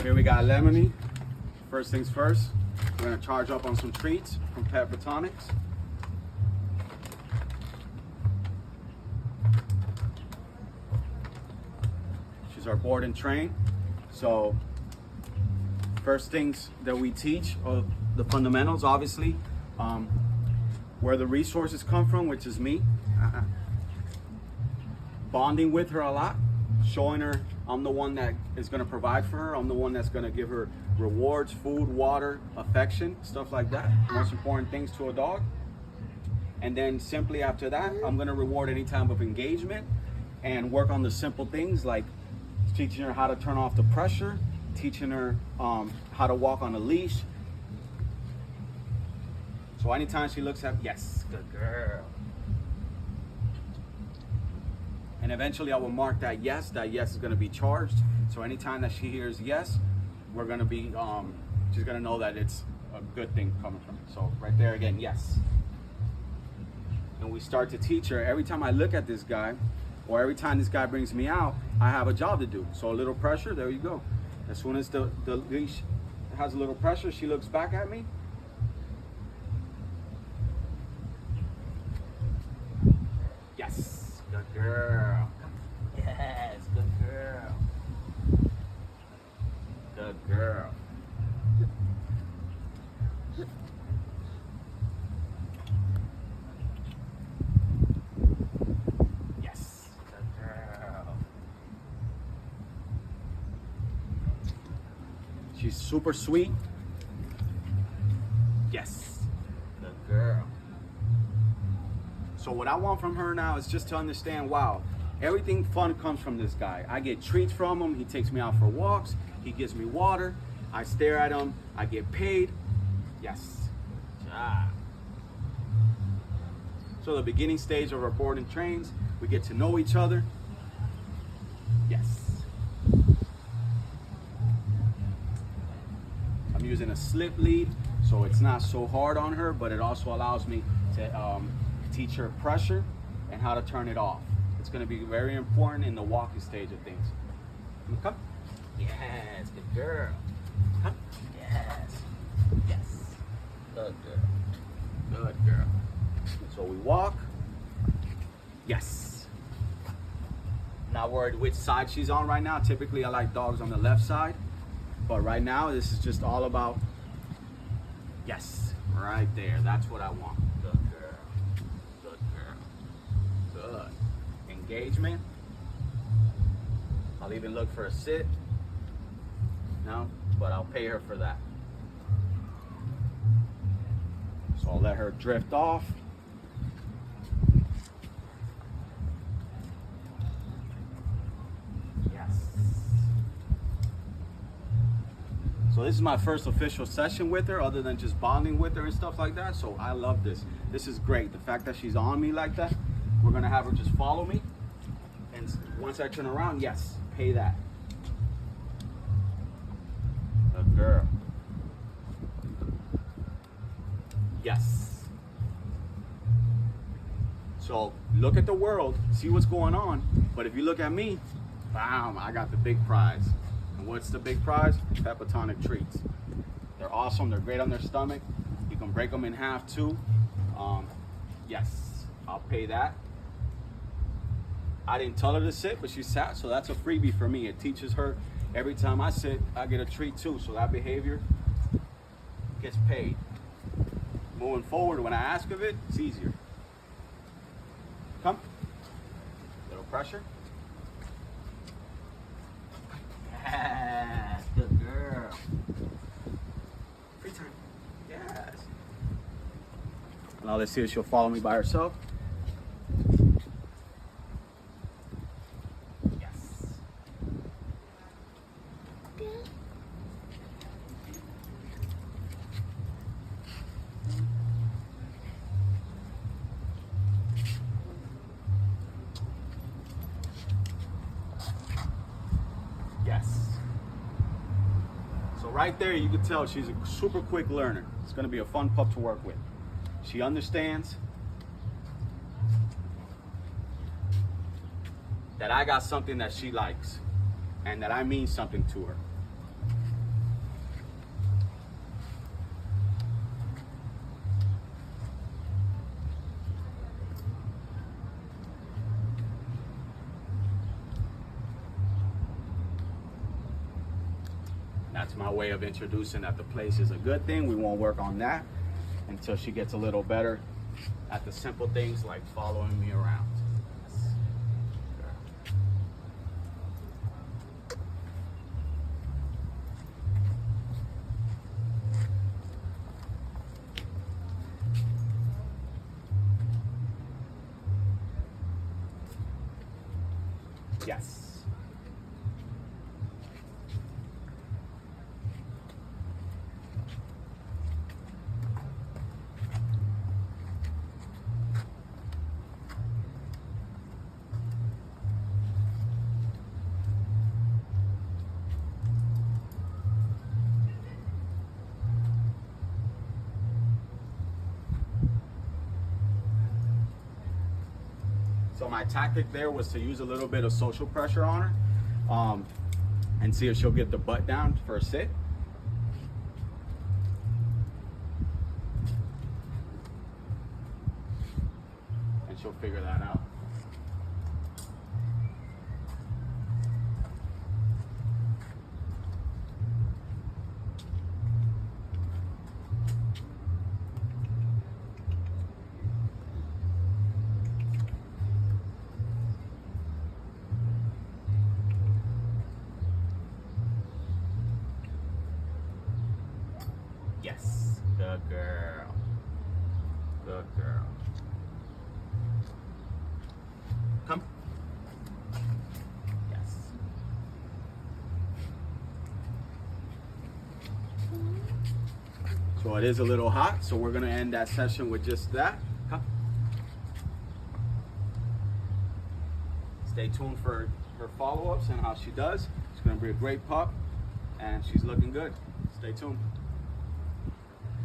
Here we got Lemony. First things first, we're gonna charge up on some treats from Pet Botanics. She's our board and train. So first things that we teach are the fundamentals, obviously, where the resources come from, which is me. Bonding with her a lot, showing her I'm the one that is going to provide for her. I'm the one that's going to give her rewards, food, water, affection, stuff like that. Most important things to a dog. And then simply after that, I'm going to reward any type of engagement and work on the simple things like teaching her how to turn off the pressure, teaching her how to walk on a leash. So anytime she looks at, yes, good girl. And eventually I will mark that yes is gonna be charged. So anytime that she hears yes, we're gonna be, she's gonna know that it's a good thing coming from it. So right there again, yes. And we start to teach her, every time I look at this guy, or every time this guy brings me out, I have a job to do. So a little pressure, there you go. As soon as the leash has a little pressure, she looks back at me. Yes, good girl. Yes, good girl. Good girl. Yes, good girl. She's super sweet. Yes, good girl. So what I want from her now is just to understand, wow, everything fun comes from this guy. I get treats from him. He takes me out for walks. He gives me water. I stare at him. I get paid. Yes. Ah. So the beginning stage of our board and trains, we get to know each other. Yes. I'm using a slip lead, so it's not so hard on her, but it also allows me to teach her pressure and how to turn it off. It's going to be very important in the walking stage of things. Come. Yes, good girl. Come. Yes. Yes. Good girl. Good girl. So we walk. Yes. Not worried which side she's on right now. Typically I like dogs on the left side, but right now this is just all about, yes, right there. That's what I want. Good girl. Good girl. Good. Engagement. I'll even look for a sit. No, but I'll pay her for that. So I'll let her drift off. Yes. So this is my first official session with her, other than just bonding with her and stuff like that. So I love this. This is great. The fact that she's on me like that. We're gonna have her just follow me. And once I turn around, yes, pay that. Good girl. Yes. So look at the world, see what's going on. But if you look at me, bam, I got the big prize. And what's the big prize? Pet Botanic treats. They're awesome. They're great on their stomach. You can break them in half too. Yes, I'll pay that. I didn't tell her to sit, but she sat, so that's a freebie for me. It teaches her every time I sit, I get a treat too. So that behavior gets paid. Moving forward, when I ask of it, it's easier. Come. Little pressure. Yes, good girl. Free time. Yes. Now let's see if she'll follow me by herself. Yes. So right there, you can tell she's a super quick learner. It's going to be a fun pup to work with. She understands that I got something that she likes and that I mean something to her. That's my way of introducing that the place is a good thing. We won't work on that until she gets a little better at the simple things like following me around. Yes. So my tactic there was to use a little bit of social pressure on her and see if she'll get the butt down for a sit. And she'll figure that out. Yes, good girl. Good girl. Come. Yes. So it is a little hot, so we're gonna end that session with just that. Come. Stay tuned for her follow-ups and how she does. She's gonna be a great pup, and she's looking good. Stay tuned.